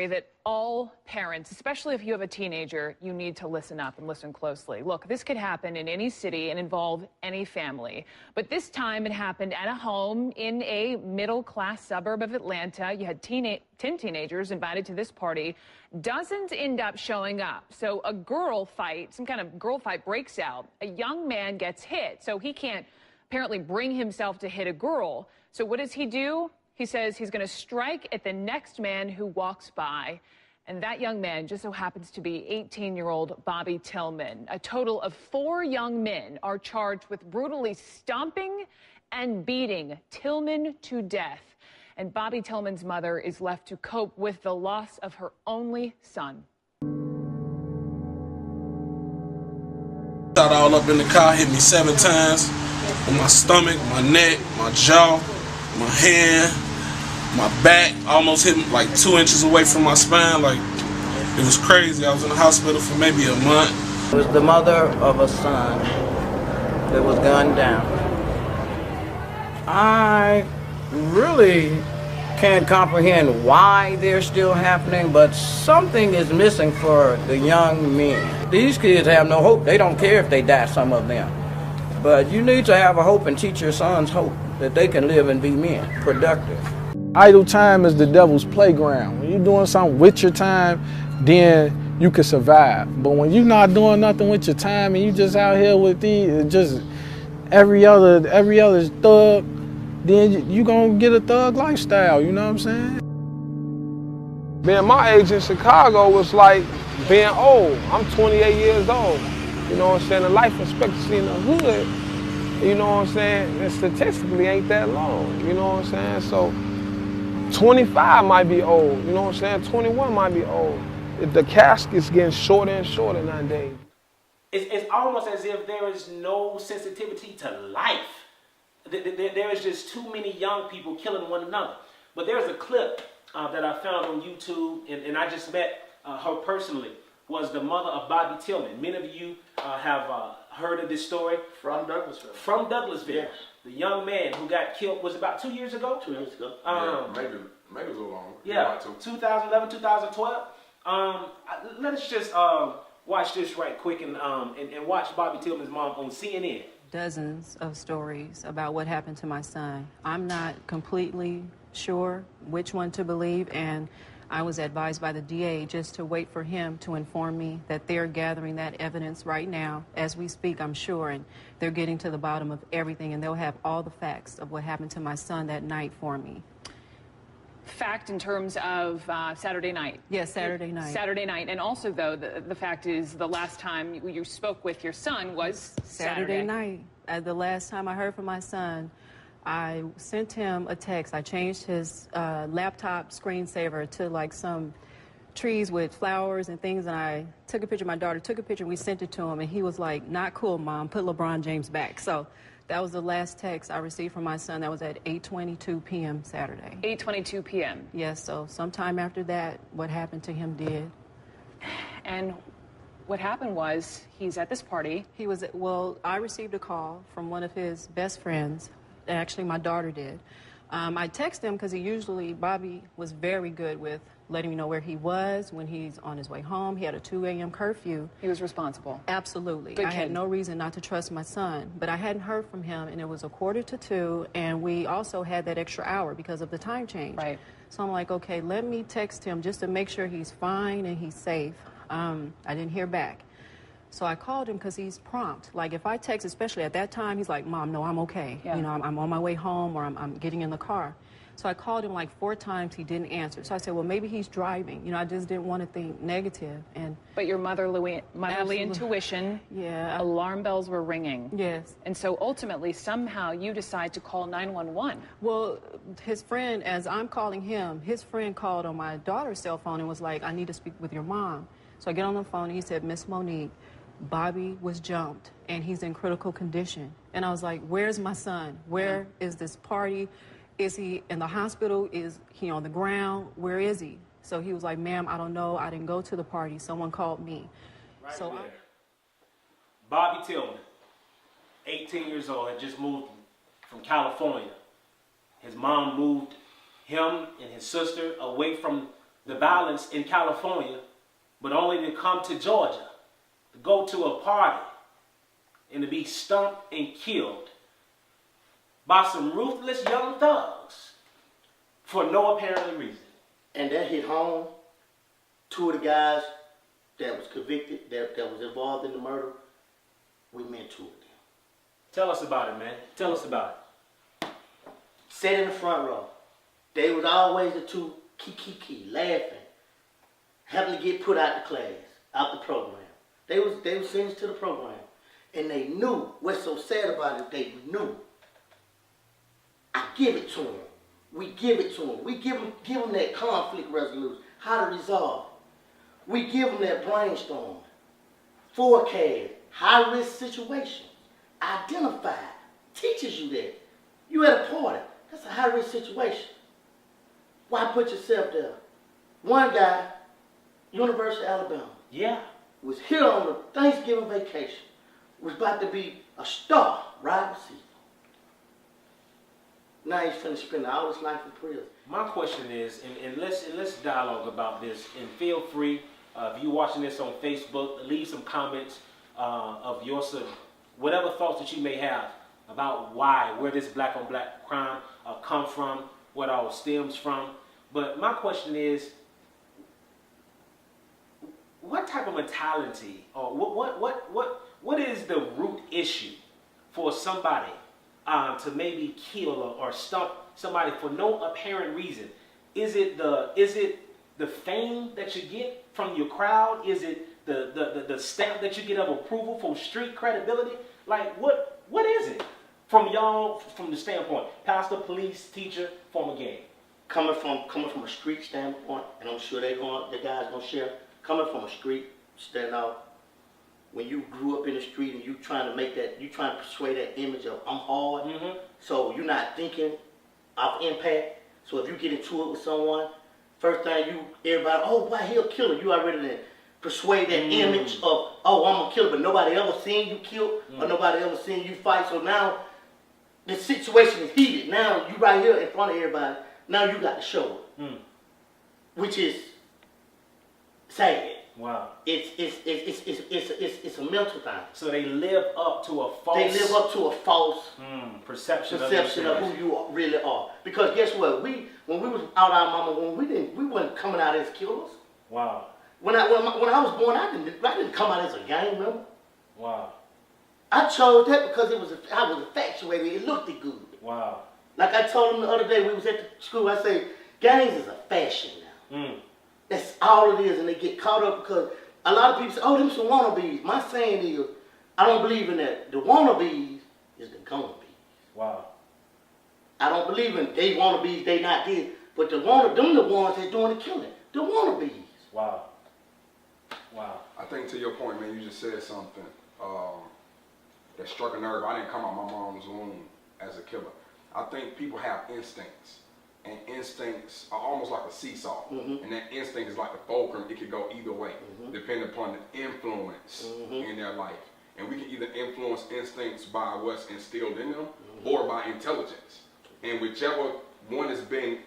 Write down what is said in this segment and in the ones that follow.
story that all parents, especially if you have a teenager, you need to listen up and listen closely. Look, this could happen in any city and involve any family. But this time it happened at a home in a middle-class suburb of Atlanta. You had 10 teenagers invited to this party. Dozens end up showing up. So a girl fight, some kind of girl fight breaks out. A young man gets hit, so he can't apparently bring himself to hit a girl. So what does he do? He says he's going to strike at the next man who walks by. And that young man just so happens to be 18-year-old Bobby Tillman. A total of 4 young men are charged with brutally stomping and beating Tillman to death. And Bobby Tillman's mother is left to cope with the loss of her only son. Shot all up in the car, hit me 7 times on my stomach, my neck, my jaw, my hand, my back. Almost hit me like 2 inches away from my spine. Like, it was crazy. I was in the hospital for maybe a month. It was the mother of a son that was gunned down. I really can't comprehend why they're still happening, but something is missing for the young men. These kids have no hope. They don't care if they die, some of them. But you need to have a hope and teach your sons hope that they can live and be men, productive. Idle time is the devil's playground. When you're doing something with your time, then you can survive. But when you're not doing nothing with your time and you just out here with just every other thug, then you gonna get a thug lifestyle, you know what I'm saying? Being my age in Chicago was like being old. I'm 28 years old. You know what I'm saying? The life expectancy in the hood, you know what I'm saying, and statistically ain't that long, you know what I'm saying? So 25 might be old, you know what I'm saying? 21 might be old. The casket's getting shorter and shorter nowadays. It's almost as if there is no sensitivity to life. There is just too many young people killing one another. But there's a clip that I found on YouTube, and I just met her personally, was the mother of Bobby Tillman. Many of you have heard of this story. From Douglasville. From Douglasville. Yes. The young man who got killed was about 2 years ago? 2 years ago. Maybe a little longer. Yeah, 2011, 2012. Let us just watch this right quick and watch Bobby Tillman's mom on CNN. Dozens of stories about what happened to my son. I'm not completely sure which one to believe, and I was advised by the DA just to wait for him to inform me that they're gathering that evidence right now as we speak, I'm sure, and they're getting to the bottom of everything, and they'll have all the facts of what happened to my son that night for me. Fact in terms of Saturday night. Yes, Saturday night. Saturday night. And also, though, the fact is the last time you spoke with your son was Saturday night. The last time I heard from my son, I sent him a text. I changed his laptop screensaver to like some trees with flowers and things, and I took a picture. My daughter took a picture, and we sent it to him, and he was like, "Not cool, Mom. Put LeBron James back." So that was the last text I received from my son. That was at 8:22 p.m. Saturday. 8:22 p.m. Yes, so sometime after that, what happened to him did. And what happened was he's at this party. Well, I received a call from one of his best friends. Actually, my daughter did. I texted him because Bobby was very good with letting me know where he was when he's on his way home. He had a 2 a.m. curfew. He was responsible. Absolutely. Good I kid. had no reason not to trust my son, but I hadn't heard from him, and it was 1:45, and we also had that extra hour because of the time change. Right. So I'm like, okay, let me text him just to make sure he's fine and he's safe. I didn't hear back. So I called him because he's prompt. Like if I text, especially at that time, he's like, "Mom, no, I'm okay. Yeah. You know, I'm on my way home, or I'm getting in the car." So I called him like 4 times. He didn't answer. So I said, well, maybe he's driving. You know, I just didn't want to think negative. But your motherly intuition, yeah, alarm bells were ringing. Yes. And so ultimately, somehow, you decide to call 911. Well, his friend, as I'm calling him, his friend called on my daughter's cell phone and was like, "I need to speak with your mom." So I get on the phone and he said, "Miss Monique, Bobby was jumped and he's in critical condition." And I was like, "Where's my son? Where is this party? Is he in the hospital? Is he on the ground? Where is he?" So he was like, "Ma'am, I don't know. I didn't go to the party. Someone called me." Right so there. Bobby Tillman, 18 years old, had just moved from California. His mom moved him and his sister away from the violence in California, but only to come to Georgia, to go to a party, and to be stumped and killed by some ruthless young thugs for no apparent reason. And that hit home. 2 of the guys that was convicted, that was involved in the murder, we mentored them. Tell us about it, man. Tell us about it. Sat in the front row. They was always the 2 key, laughing, having to get put out the class, out the program. They was sentenced to the program. And they knew, what's so sad about it, they knew. I give it to them. We give it to them. We give them that conflict resolution, how to resolve it. We give them that brainstorm, forecast, high-risk situations, identify, teaches you that. You at a party, that's a high-risk situation. Why put yourself there? One guy, University of Alabama, was here on the Thanksgiving vacation, was about to be a star, wide receiver. Now he's finna spend all his life in prison. My question is, and let's dialogue about this, and feel free, if you're watching this on Facebook, leave some comments of your whatever thoughts that you may have about where this black on black crime come from, what all stems from. But my question is, what type of mentality, or what is the root issue for somebody to maybe kill or stump somebody for no apparent reason? Is it the fame that you get from your crowd? Is it the stamp that you get of approval from street credibility? Like what is it from y'all, from the standpoint, pastor, police, teacher, former gang? Coming from a street standpoint, and I'm sure the guys gonna share. Coming from a street standout, when you grew up in the street and you trying to persuade that image of I'm hard, so you're not thinking of impact. So if you get into it with someone, first thing everybody, oh, why he'll kill her. You already persuade that image of, oh, I'm gonna kill her, but nobody ever seen you kill, or nobody ever seen you fight. So now the situation is heated. Now you right here in front of everybody. Now you got to show it, which is sad. Wow. It's a mental thing. So they live up to a false. Perception of who you really are. Because guess what? When we was out our mama womb, we wasn't coming out as killers. Wow. When I was born, I didn't come out as a gang member. Wow. I chose that because I was infatuated. It looked good. Wow. Like I told them the other day, we was at the school. I say, gangs is a fashion now. That's all it is, and they get caught up because a lot of people say, oh, them some wannabes. My saying is, I don't believe in that. The wannabes is the gonna bees. Wow. I don't believe in they wannabes, they not this. But them the ones that's doing the killing. The wannabes. Wow. Wow. I think to your point, man, you just said something that struck a nerve. I didn't come out my mom's womb as a killer. I think people have instincts. And instincts are almost like a seesaw. And that instinct is like a fulcrum. It could go either way, depending upon the influence in their life. And we can either influence instincts by what's instilled in them or by intelligence. And whichever one has been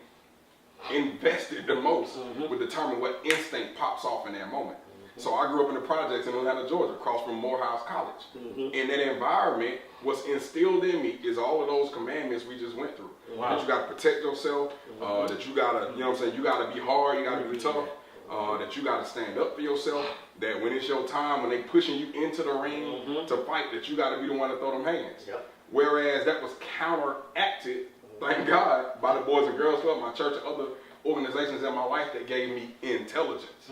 invested the most will determine what instinct pops off in that moment. So I grew up in the projects in Atlanta, Georgia, across from Morehouse College. And that environment, what's instilled in me is all of those commandments we just went through. Wow. That you gotta protect yourself, that you gotta, you know what I'm saying, you gotta be hard, you gotta be tough, that you gotta stand up for yourself, that when it's your time, when they pushing you into the ring to fight, that you gotta be the one to throw them hands. Whereas that was counteracted, thank God, by the Boys and Girls Club, my church, and other organizations in my life that gave me intelligence.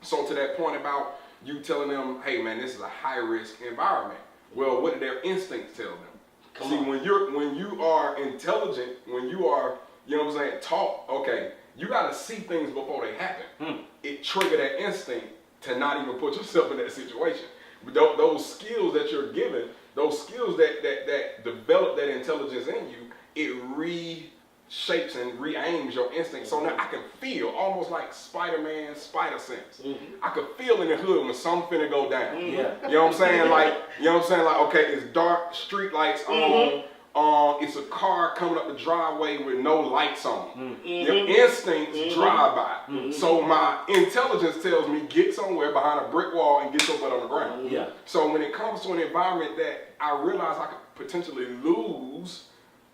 So to that point about you telling them, hey man, this is a high risk environment. Well, what did their instincts tell them? See, when you are intelligent, when you are, you know what I'm saying, taught, okay, you gotta see things before they happen. It triggered that instinct to not even put yourself in that situation. But those skills that you're given, those skills that develop that intelligence in you, it reshapes and re-aims your instinct. So now I can feel, almost like Spider-Man's spider sense. I could feel in the hood when something finna go down. You know what I'm saying? Like, you know what I'm saying? Like, okay, it's dark, street lights on, It's a car coming up the driveway with no lights on. Your instincts drive by. So my intelligence tells me get somewhere behind a brick wall and get your butt on the ground. Yeah. So when it comes to an environment that I realize I could potentially lose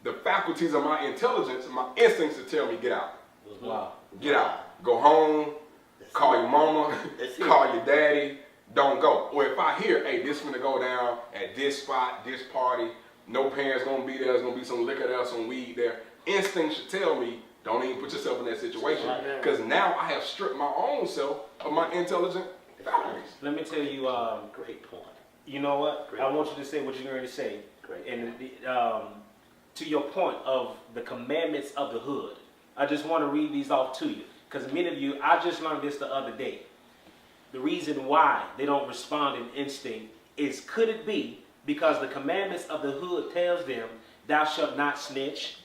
the faculties of my intelligence, my instincts to tell me get out. Wow. Get out. Go home. Call your mama. Call your daddy. Don't go. Or if I hear, hey, this is gonna go down at this spot, this party, no parents gonna be there, there's gonna be some liquor there, some weed there. Instinct should tell me, don't even put yourself in that situation. Because now I have stripped my own self of my intelligent faculties. Let me tell you, Great point. you know what? I want you to say what you're going to say. Great. And to your point of the commandments of the hood, I just want to read these off to you. Because many of you, I just learned this the other day. The reason why they don't respond in instinct is, could it be because the commandments of the hood tells them, thou shalt not snitch,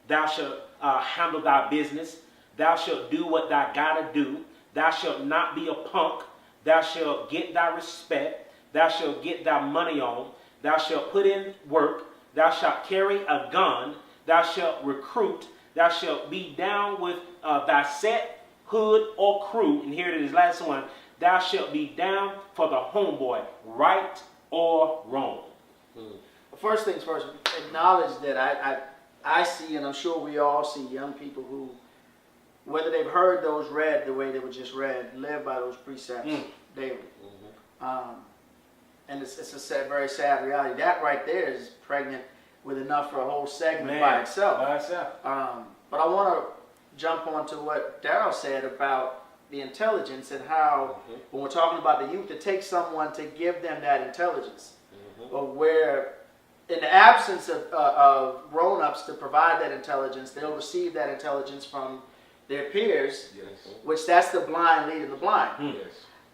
thou shalt handle thy business, thou shalt do what thou gotta do, thou shalt not be a punk, thou shalt get thy respect, thou shalt get thy money on, thou shalt put in work, thou shalt carry a gun, thou shalt recruit, thou shalt be down with thy set, hood, or crew, and here it is, last one, thou shalt be down for the homeboy, right or wrong. First things first, acknowledge that I see, and I'm sure we all see, young people who, whether they've heard those read the way they were just read, live by those precepts daily. And it's a sad, very sad reality. That right there is pregnant with enough for a whole segment by itself. But I want to jump on to what Darryl said about the intelligence and how, when we're talking about the youth, it takes someone to give them that intelligence. But where, in the absence of grown-ups to provide that intelligence, they'll receive that intelligence from their peers, which that's the blind leading the blind.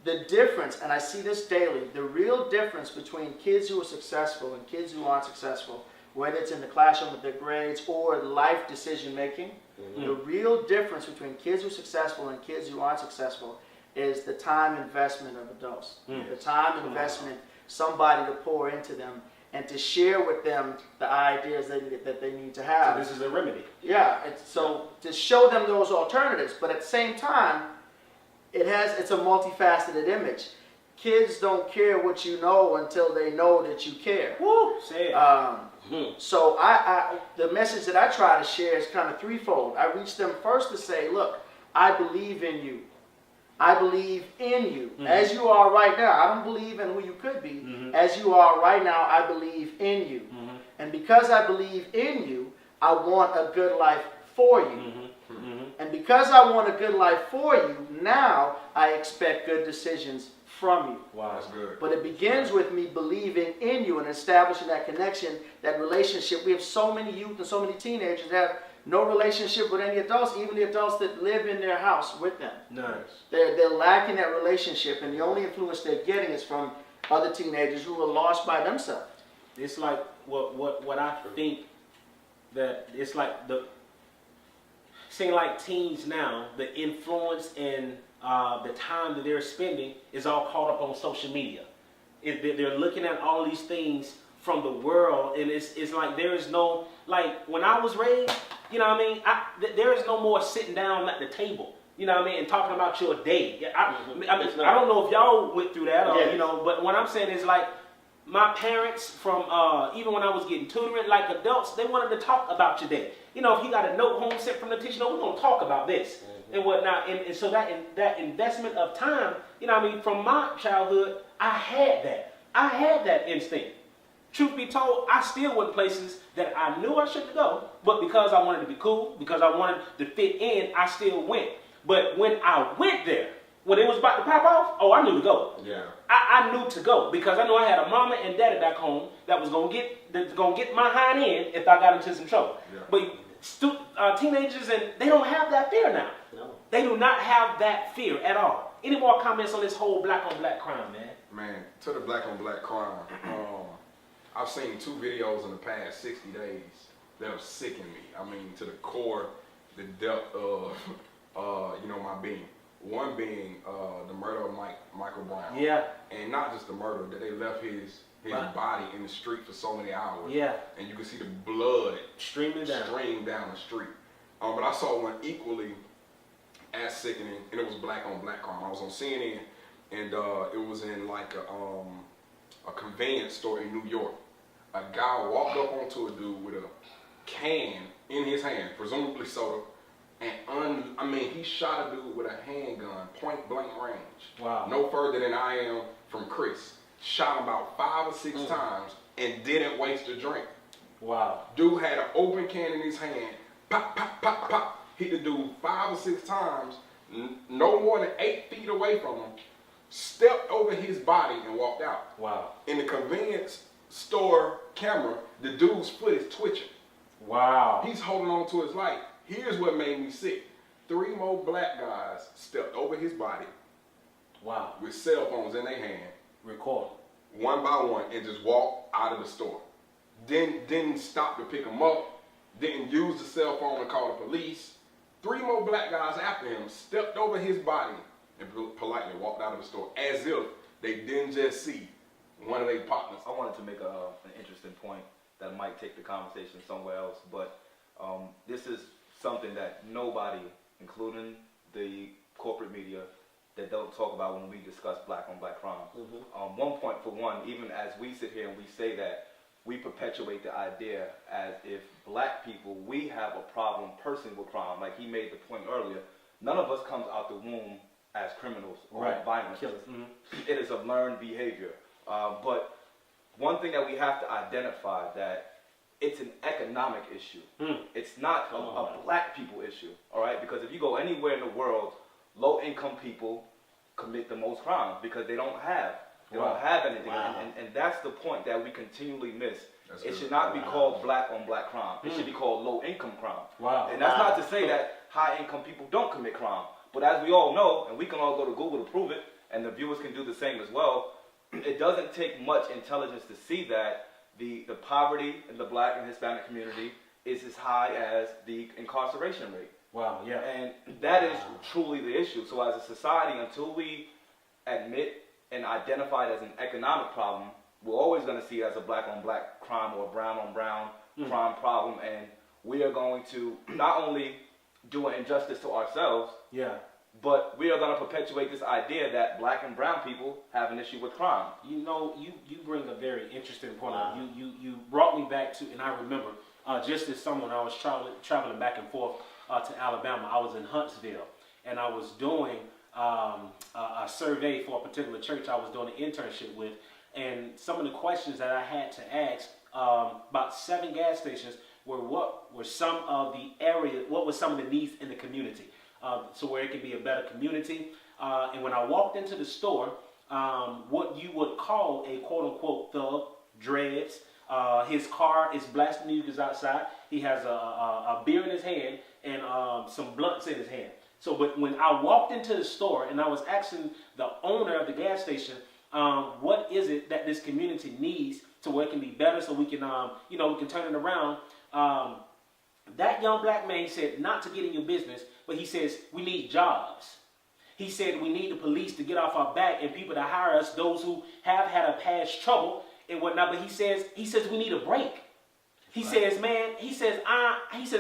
The difference, and I see this daily, the real difference between kids who are successful and kids who aren't successful, whether it's in the classroom with their grades or life decision making, the real difference between kids who are successful and kids who aren't successful is the time investment of adults. The time investment, somebody to pour into them and to share with them the ideas that they need to have. So this is a remedy. Yeah, so to show them those alternatives, but at the same time, it's a multifaceted image. Kids don't care what you know until they know that you care. Woo! Say it. So the message that I try to share is kind of threefold. I reach them first to say, look, I believe in you. I believe in you. As you are right now. I don't believe in who you could be. As you are right now, I believe in you. And because I believe in you, I want a good life for you. And because I want a good life for you, now I expect good decisions from you. Wow, that's good. But it begins with me believing in you and establishing that connection, that relationship. We have so many youth and so many teenagers that have no relationship with any adults, even the adults that live in their house with them. Nice. They're lacking that relationship, and the only influence they're getting is from other teenagers who are lost by themselves. It's like what I think that it's like seeing like teens now, the influence and the time that they're spending is all caught up on social media. They're looking at all these things from the world, and it's like there is no, like when I was raised, you know what I mean? There is no more sitting down at the table, you know what I mean, and talking about your day. I don't know if y'all went through that, or, you know, but what I'm saying is like my parents from, even when I was getting tutoring, like adults, they wanted to talk about your day. You know, if you got a note home sent from the teacher, no, we're going to talk about this and whatnot. And so that investment of time, you know what I mean, from my childhood, I had that. I had that instinct. Truth be told, I still went places that I knew I shouldn't go, but because I wanted to be cool, because I wanted to fit in, I still went. But when I went there, when it was about to pop off, oh, I knew to go. Yeah. I knew to go because I knew I had a mama and daddy back home that was gonna get my hind end if I got into some trouble. Yeah. But teenagers, and they don't have that fear now. No. They do not have that fear at all. Any more comments on this whole black on black crime, man? Man, to the black on black crime, I've seen 2 videos in the past 60 days that have sickened me. I mean, to the core, the depth of, you know, my being. One being the murder of Michael Brown. Yeah. And not just the murder, that they left his his body in the street for so many hours. Yeah. And you can see the blood streaming down the street. But I saw one equally as sickening, and it was black on black crime. I was on CNN, and it was in like a convenience store in New York. A guy walked up onto a dude with a can in his hand, presumably soda, and he shot a dude with a handgun, point blank range. Wow. No further than I am from Chris. Shot him about 5 or 6 times and didn't waste a drink. Wow. Dude had an open can in his hand, pop, pop, pop, pop, hit the dude 5 or 6 times, no more than 8 feet away from him, stepped over his body and walked out. Wow. In the convenience store camera, the dude's foot is twitching. Wow. He's holding on to his life. Here's what made me sick. 3 more black guys stepped over his body. Wow. With cell phones in their hand. Record. One by one, and just walked out of the store. Didn't stop to pick him up. Didn't use the cell phone to call the police. 3 more black guys after him stepped over his body and politely walked out of the store as if they didn't just see one of their partners. I wanted to make an interesting point that might take the conversation somewhere else, but this is something that nobody, including the corporate media, that don't talk about when we discuss black on black crime. One point for one, even as we sit here and we say that, we perpetuate the idea as if black people, we have a problem personally with crime. Like he made the point earlier, none of us comes out the womb as criminals or violent. Killers. It is a learned behavior. But one thing that we have to identify that it's an economic issue. It's not a black people issue, all right? Because if you go anywhere in the world, low-income people commit the most crimes because they don't have anything. And that's the point that we continually miss. It should not be called black on black crime. It should be called low-income crime. And that's not to say that high-income people don't commit crime. But as we all know, and we can all go to Google to prove it, and the viewers can do the same as well, it doesn't take much intelligence to see that the poverty in the black and Hispanic community is as high as the incarceration rate. Wow, yeah. And that is truly the issue. So as a society, until we admit and identify it as an economic problem, we're always going to see it as a black on black crime or brown on brown crime problem. And we are going to not only do an injustice to ourselves, but we are going to perpetuate this idea that black and brown people have an issue with crime. You know, you bring a very interesting point. You brought me back to, and I remember just this summer when I was traveling back and forth to Alabama. I was in Huntsville, and I was doing a survey for a particular church I was doing an internship with, and some of the questions that I had to ask about 7 gas stations were what were some of the needs in the community, so where it could be a better community. And when I walked into the store, what you would call a quote-unquote thug, dreads, his car is blasting music outside. He has a beer in his hand and some blunts in his hand. So, but when I walked into the store and I was asking the owner of the gas station, what is it that this community needs to where it can be better, so we can, we can turn it around. That young black man said, not to get in your business, but he says we need jobs. He said we need the police to get off our back and people to hire us, those who have had a past trouble and whatnot. But he says we need a break. He says, man,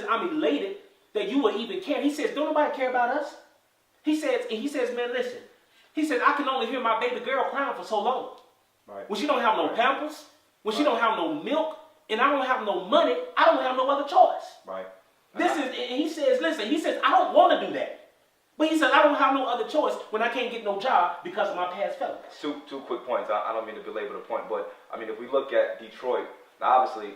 I'm elated that you would even care. He says, don't nobody care about us. He says, man, listen. He says, I can only hear my baby girl crying for so long. Right. When she don't have no pampers, when she don't have no milk, and I don't have no money, I don't have no other choice. Right. And he says, listen, I don't want to do that. But he said, I don't have no other choice when I can't get no job because of my past felonies. Two quick points. I don't mean to belabor the point, but I mean, if we look at Detroit, now obviously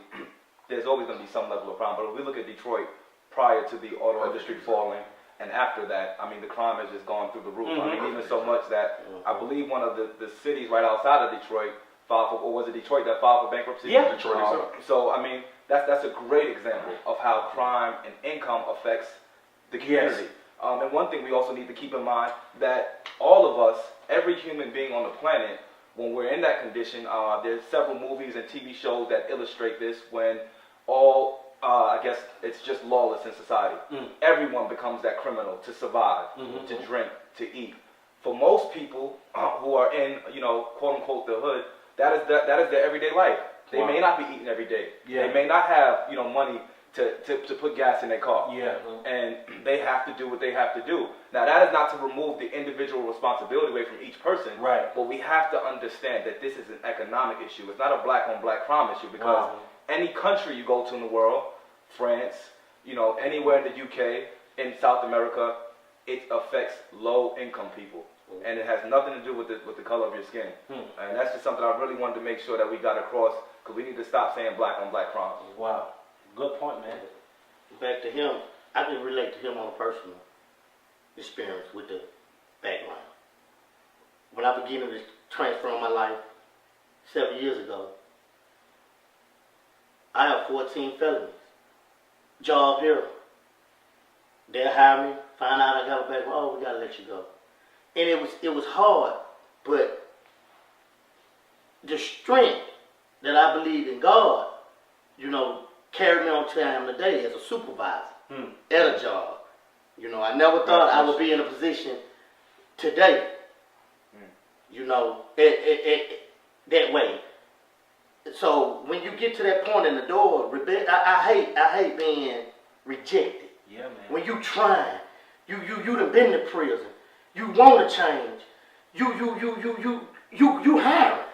there's always going to be some level of crime, but if we look at Detroit prior to the auto industry falling, and after that, I mean, the crime has just gone through the roof. I mean, even so much that I believe one of the cities right outside of Detroit filed for, or was it Detroit that filed for bankruptcy? Yeah. Detroit. So, I mean, that's a great example of how crime and income affects the community. Yes. And one thing we also need to keep in mind that all of us, every human being on the planet, when we're in that condition, there's several movies and TV shows that illustrate this when all, I guess it's just lawless in society. Everyone becomes that criminal to survive, to drink, to eat. For most people who are in, quote unquote, the hood, that is their everyday life. They may not be eating every day. Yeah. They may not have, you know, money to put gas in their car. Yeah. And they have to do what they have to do. Now, that is not to remove the individual responsibility away from each person. Right. But we have to understand that this is an economic issue. It's not a black-on-black crime issue, because any country you go to in the world, France, you know, anywhere in the UK, in South America, it affects low-income people. And it has nothing to do with the color of your skin. And that's just something I really wanted to make sure that we got across, because we need to stop saying black-on-black crimes. Wow. Good point, man. Back to him, I can relate to him on a personal experience with the background. When I began to transform my life 7 years ago, I have 14 felonies. Job here. They'll hire me, find out I got a background, oh, we gotta let you go. And it was hard, but the strength that I believed in God, you know, carried me on to I am today as a supervisor at a job. You know, I never thought I would be in a position today, you know, that way. So when you get to that point in the door, I hate being rejected. Yeah, man. When you trying, you done been to prison. You want to change. You hiring.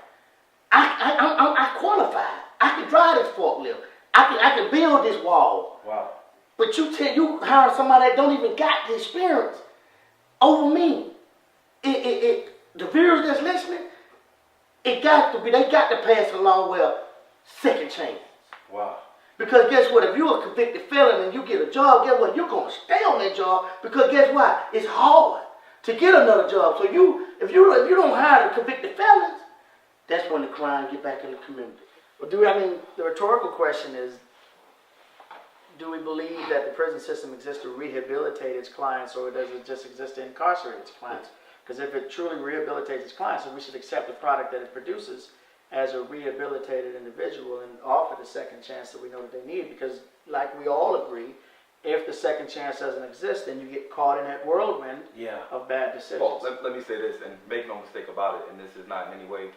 I qualified. I can drive this forklift. I can build this wall. Wow. But you hire somebody that don't even got the experience over me. The viewers that's listening, they got to pass along second chance. Wow. Because guess what? If you're a convicted felon and you get a job, guess what? You're gonna stay on that job, because guess what? It's hard to get another job. So if you don't hire the convicted felons, that's when the crime get back in the community. Well, the rhetorical question is, do we believe that the prison system exists to rehabilitate its clients, or does it just exist to incarcerate its clients? Because if it truly rehabilitates its clients, then we should accept the product that it produces as a rehabilitated individual and offer the second chance that we know that they need. Because like we all agree, if the second chance doesn't exist, then you get caught in that whirlwind of bad decisions. Well, let me say this, and make no mistake about it, and this is not in any way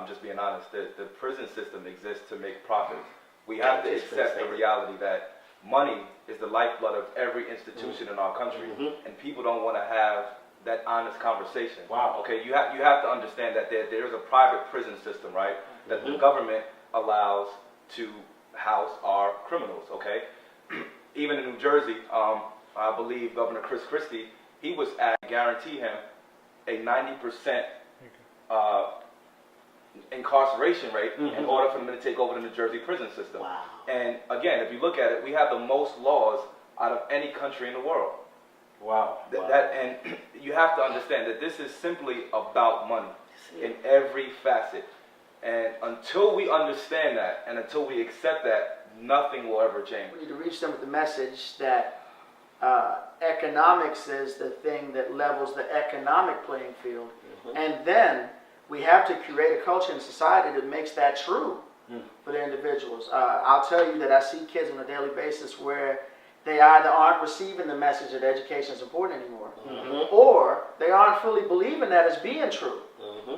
just being honest, the prison system exists to make profits. We have to accept the reality that money is the lifeblood of every institution in our country, and people don't want to have that honest conversation. Wow. Okay, you have to understand that there is a private prison system, right, that the government allows to house our criminals, okay? Even in New Jersey, I believe Governor Chris Christie, he was guarantee him a 90% incarceration rate in order for them to take over the New Jersey prison system. Wow. And again, if you look at it, we have the most laws out of any country in the world. Wow. And you have to understand that this is simply about money in every facet. And until we understand that, and until we accept that, nothing will ever change. We need to reach them with the message that economics is the thing that levels the economic playing field. And then we have to create a culture in society that makes that true for the individuals. I'll tell you that I see kids on a daily basis where they either aren't receiving the message that education is important anymore, or they aren't fully believing that as being true.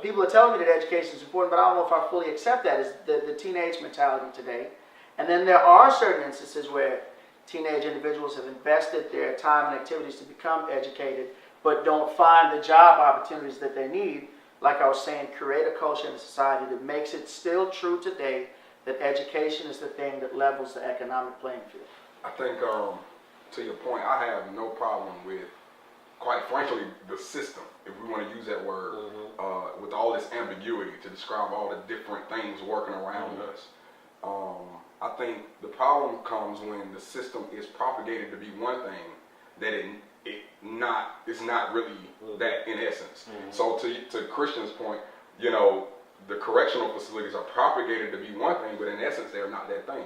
People are telling me that education is important, but I don't know if I fully accept that as the teenage mentality today. And then there are certain instances where teenage individuals have invested their time and activities to become educated, but don't find the job opportunities that they need. Like I was saying, create a culture in a society that makes it still true today that education is the thing that levels the economic playing field. I think, to your point, I have no problem with, quite frankly, the system, if we want to use that word, with all this ambiguity to describe all the different things working around us. I think the problem comes when the system is propagated to be one thing that it's not really that in essence. So to Christian's point, you know, the correctional facilities are propagated to be one thing, but in essence, they're not that thing.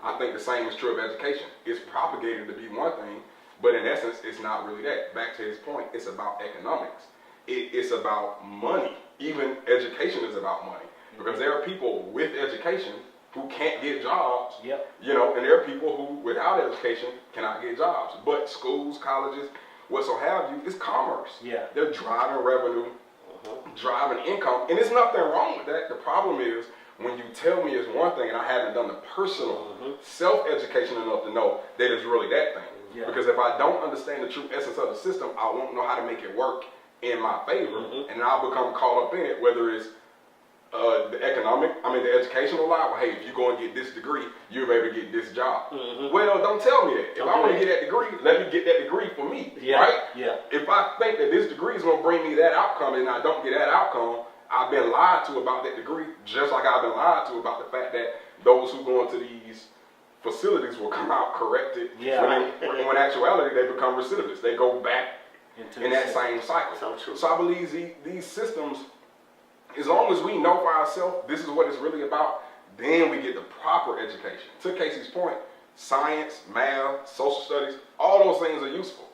I think the same is true of education. It's propagated to be one thing, but in essence, it's not really that. Back to his point, it's about economics. It's about money. Even education is about money, because there are people with education who can't get jobs, you know, and there are people who, without education, cannot get jobs. But schools, colleges, whatsoever have you, is commerce. They're driving revenue driving income, and there's nothing wrong with that. The problem is when you tell me it's one thing and I haven't done the personal self-education enough to know that it's really that thing. Yeah. Because if I don't understand the true essence of the system, I won't know how to make it work in my favor, and I'll become caught up in it, whether it's the educational line. Well, hey, if you go and get this degree, you'll be able to get this job. Well, don't tell me that. If I want to get that degree, let me get that degree for me, right? Yeah. If I think that this degree is going to bring me that outcome and I don't get that outcome, I've been lied to about that degree, just like I've been lied to about the fact that those who go into these facilities will come out corrected. Yeah. When in actuality, they become recidivists. They go back in that same cycle. So I believe these systems, as long as we know for ourselves this is what it's really about, then we get the proper education. To Casey's point, science, math, social studies, all those things are useful.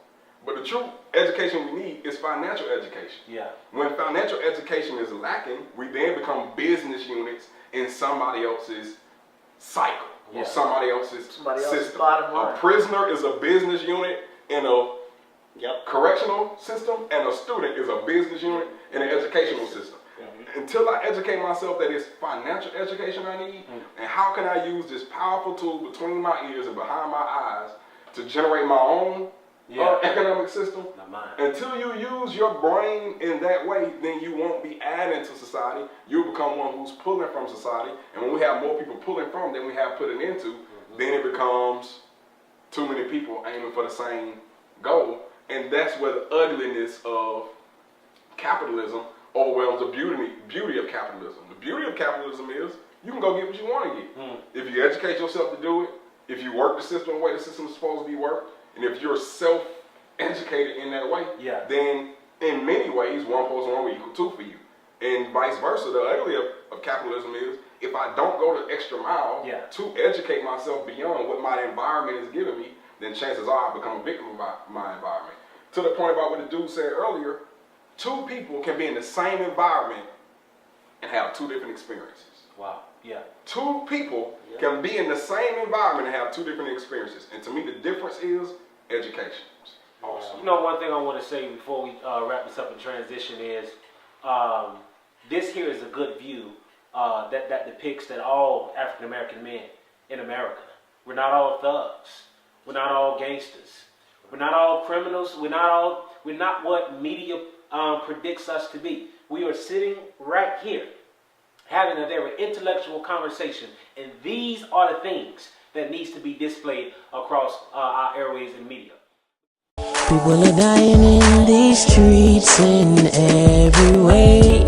But the true education we need is financial education. Yeah. When financial education is lacking, we then become business units in somebody else's cycle or somebody else's system. A prisoner is a business unit in a correctional system, and a student is a business unit in an educational system. Until I educate myself that it's financial education I need, and how can I use this powerful tool between my ears and behind my eyes to generate my own economic system. Until you use your brain in that way, then you won't be adding to society. You'll become one who's pulling from society. And when we have more people pulling from than we have putting into, then it becomes too many people aiming for the same goal. And that's where the ugliness of capitalism overwhelms the beauty of capitalism. The beauty of capitalism is you can go get what you want to get. If you educate yourself to do it, if you work the system the way the system is supposed to be worked, and if you're self-educated in that way, then in many ways, 1 + 1 will equal 2 for you. And vice versa. The ugly of capitalism is if I don't go the extra mile to educate myself beyond what my environment is giving me, then chances are I become a victim of my environment. To the point about what the dude said earlier, 2 people can be in the same environment and have 2 different experiences. Wow. Yeah. 2 people can be in the same environment and have 2 different experiences. And to me, the difference is education. Awesome. You know, one thing I want to say before we wrap this up and transition is this here is a good view that depicts that all African American men in America, we're not all thugs, we're not all gangsters, we're not all criminals, we're not what media predicts us to be. We are sitting right here having a very intellectual conversation, and these are the things that needs to be displayed across our airways and media. People are dying in these streets in every way.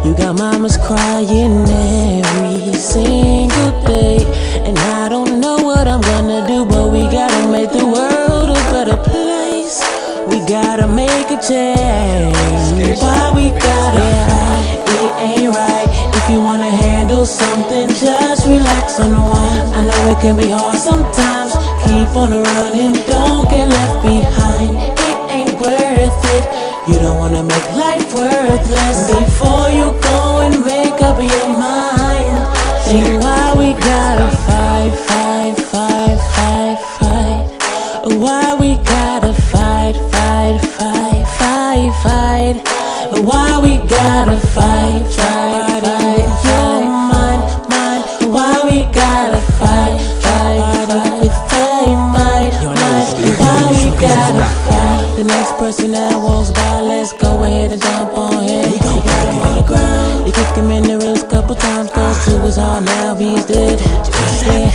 You got mamas crying every single day, and I don't know what I'm gonna do, but we gotta make the world a better place. We gotta make a change. Why we gotta fight? It ain't right. If you wanna handle something, just relax on one. I know it can be hard sometimes. Keep on running, don't get left behind. It ain't worth it. You don't wanna make life worthless. Before you go and make up your mind, think why we gotta fight, fight, fight, fight, fight. Why we gotta fight, fight, fight, fight, fight. Why we gotta fight, fight, fight, your mind, mind. Why we gotta fight, fight, fight, fight, mind, mind. Why we gotta fight. The next person that walks by, let's go ahead and jump on him. You got him on the ground. You kick him in the ribs a couple times, cause to his heart now he's dead. Yeah.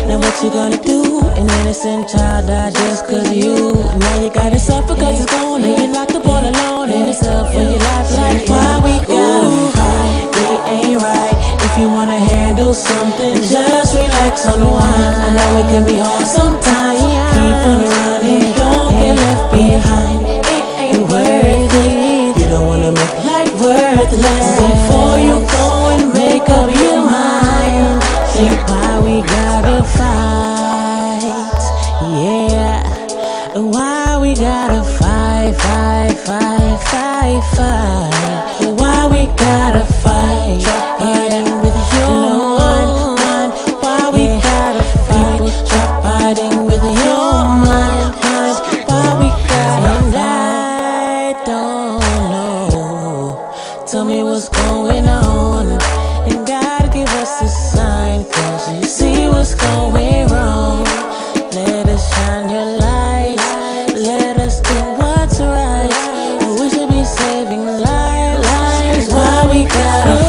Now what you gonna do? An innocent child died just cause of you. Now you gotta suffer cause it's gone, and you're locked up all alone in yourself for your life. Like why we gotta fight? It ain't right. If you wanna handle something, just relax on the wine. I know it can be hard sometimes. Keep on running, don't get left behind. It ain't worth it. You don't wanna make life worthless. Before you go and make up your mind, think why we gotta fight, yeah. Why we gotta fight, fight, fight, fight, fight. Why we gotta fight, fighting with your mind. Why we gotta fight, fighting with your mind. Why we gotta, and I don't know ain't got a